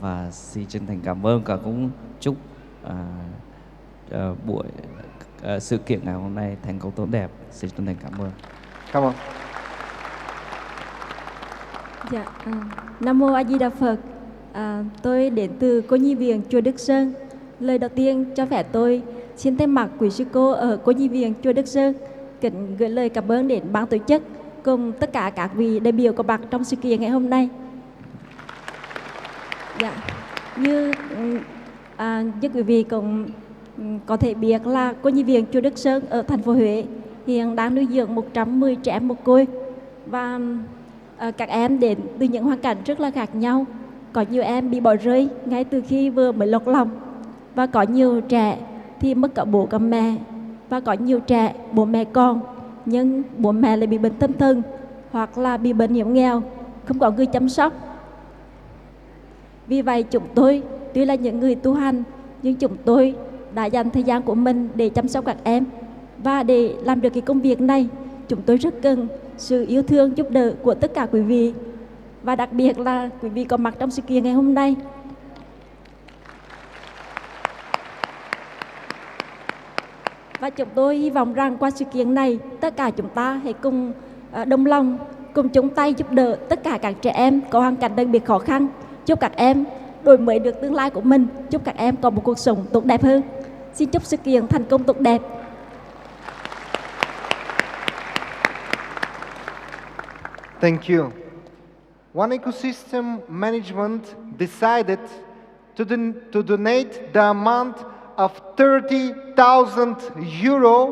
và xin chân thành cảm ơn, và cũng chúc buổi sự kiện ngày hôm nay thành công tốt đẹp. Xin chân thành cảm ơn. Come on. Dạ, Nam Mô A Di Đà Phật. Tôi đến từ Cô Nhi Viện Chùa Đức Sơn. Lời đầu tiên cho phép tôi xin thay mặt quý sư cô ở Cô Nhi Viện Chùa Đức Sơn kính gửi lời cảm ơn đến ban tổ chức cùng tất cả các vị đại biểu có mặt trong sự kiện ngày hôm nay. Dạ, như quý vị cũng có thể biết là Cô Nhi Viện Chùa Đức Sơn ở thành phố Huế hiện đang nuôi dưỡng 110 trẻ em mồ côi, và các em đến từ những hoàn cảnh rất là khác nhau. Có nhiều em bị bỏ rơi ngay từ khi vừa mới lọt lòng, và có nhiều trẻ thì mất cả bố cả mẹ, và có nhiều trẻ bố mẹ còn nhưng bố mẹ lại bị bệnh tâm thần hoặc là bị bệnh hiểm nghèo, không có người chăm sóc. Vì vậy chúng tôi tuy là những người tu hành nhưng chúng tôi đã dành thời gian của mình để chăm sóc các em, và để làm được cái công việc này chúng tôi rất cần sự yêu thương giúp đỡ của tất cả quý vị, và đặc biệt là quý vị có mặt trong sự kiện ngày hôm nay. Và chúng tôi hy vọng rằng qua sự kiện này tất cả chúng ta hãy cùng đồng lòng, cùng chung tay giúp đỡ tất cả các trẻ em có hoàn cảnh đặc biệt khó khăn, giúp các em đổi mới được tương lai của mình, giúp các em có một cuộc sống tốt đẹp hơn. Xin chúc sự kiện thành công tốt đẹp. Thank you. One Ecosystem Management decided to donate the amount of 30,000 euro,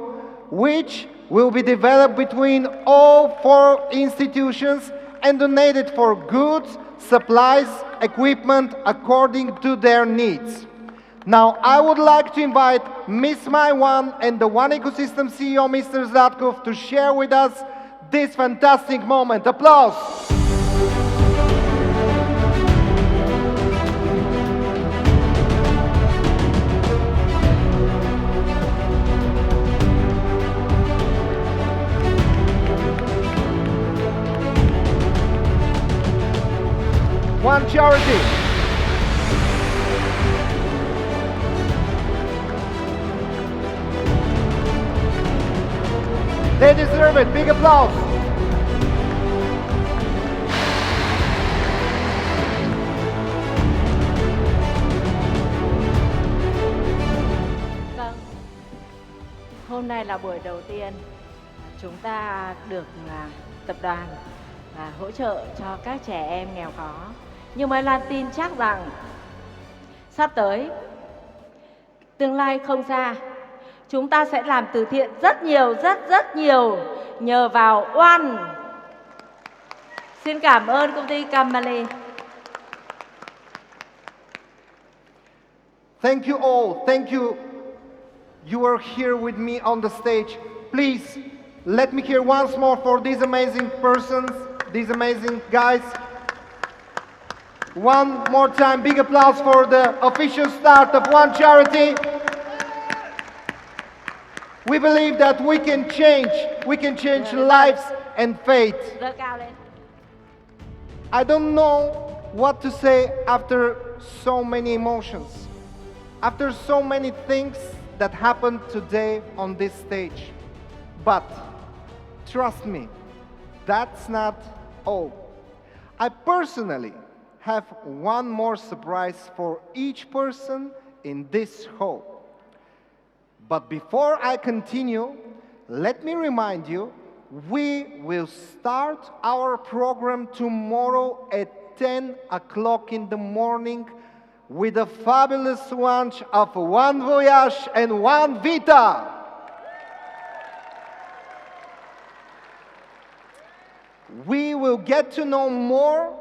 which will be developed between all 4 institutions and donated for goods, supplies, equipment according to their needs. Now, I would like to invite Ms. Maiwan and the One Ecosystem CEO, Mr. Zatkov, to share with us this fantastic moment. Applause! One charity. They deserve it. Big applause. Vâng. Hôm nay là buổi đầu tiên chúng ta được tập đoàn hỗ trợ cho các trẻ em nghèo khó. Nhưng Mai Lan tin chắc rằng sắp tới, tương lai không xa, chúng ta sẽ làm từ thiện rất nhiều nhờ vào One. Xin cảm ơn công ty Camale. Thank you all. Thank you. You are here with me on the stage. Please, let me hear once more for these amazing persons, these amazing guys. One more time, big applause for the official start of One Charity. We believe that we can change lives and fate. Giơ cao lên. I don't know what to say after so many emotions, after so many things that happened today on this stage. But trust me, that's not all. I personally have one more surprise for each person in this hall. But before I continue, let me remind you, we will start our program tomorrow at 10 o'clock in the morning with a fabulous launch of One Voyage and One Vita. We will get to know more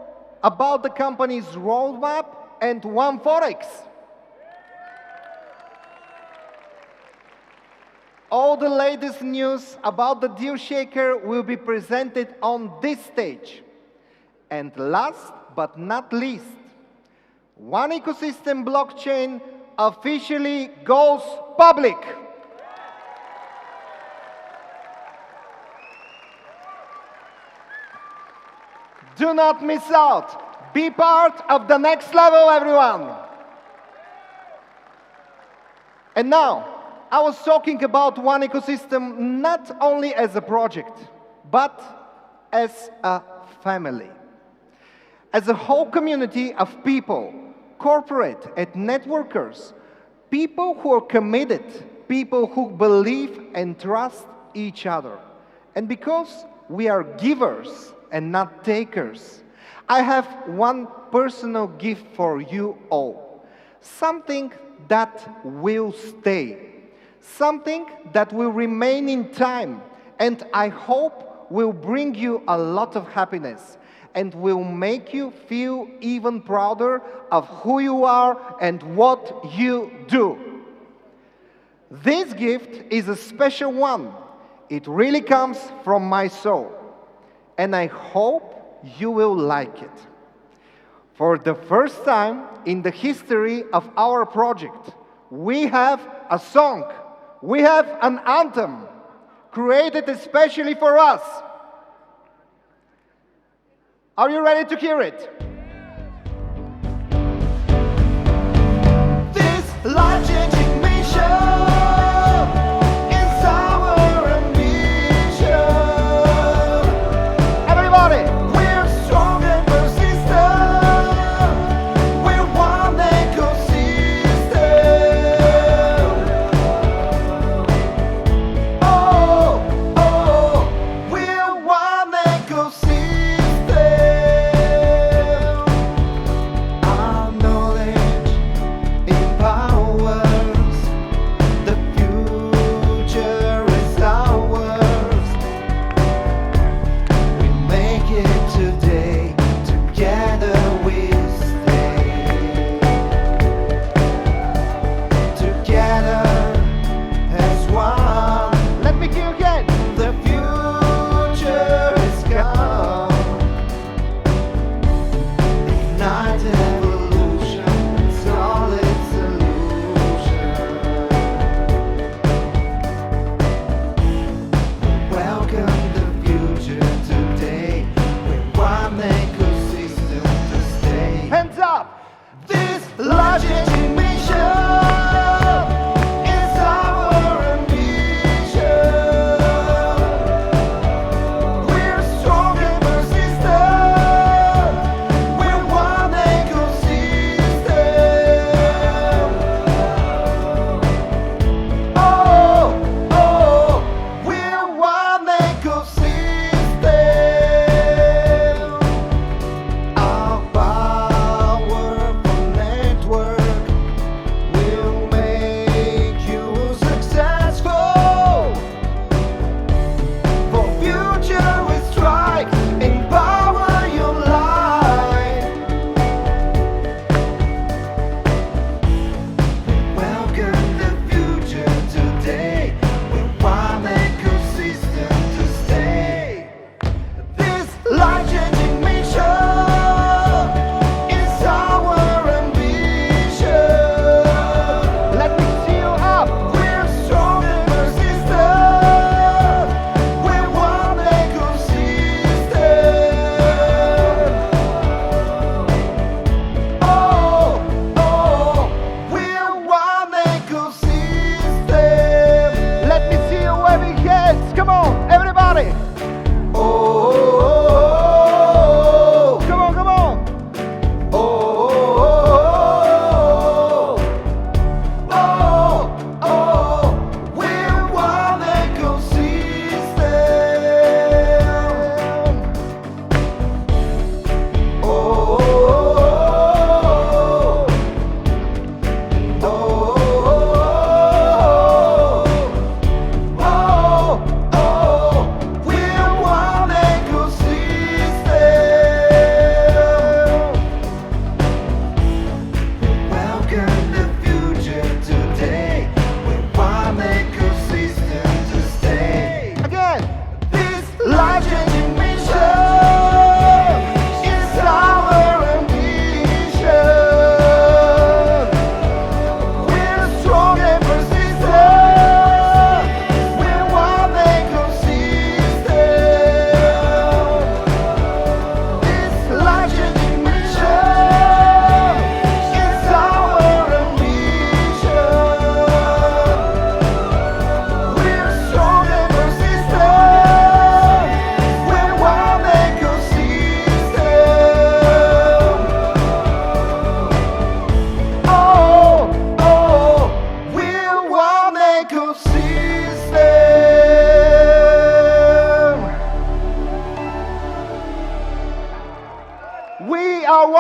about the company's roadmap and One Forex. All the latest news about the Deal Shaker will be presented on this stage. And last but not least, One Ecosystem blockchain officially goes public. Do not miss out. Be part of the next level, everyone. And now, I was talking about One Ecosystem not only as a project, but as a family. As a whole community of people, corporate and networkers, people who are committed, people who believe and trust each other. And because we are givers and not takers, I have one personal gift for you all. Something that will stay. Something that will remain in time, and I hope will bring you a lot of happiness and will make you feel even prouder of who you are and what you do. This gift is a special one. It really comes from my soul, and I hope you will like it. For the first time in the history of our project, we have a song. We have an anthem created especially for us. Are you ready to hear it? This life-changing mission is our ambition. Everybody, we're strong and persistent. We're one ecosystem. We're one ecosystem. Our knowledge empowers.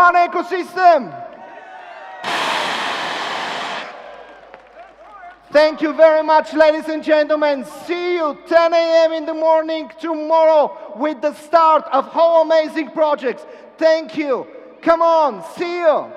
One Ecosystem. Thank you very much, ladies and gentlemen. See you 10 a.m. in the morning tomorrow with the start of How Amazing Projects. Thank you. Come on, see you.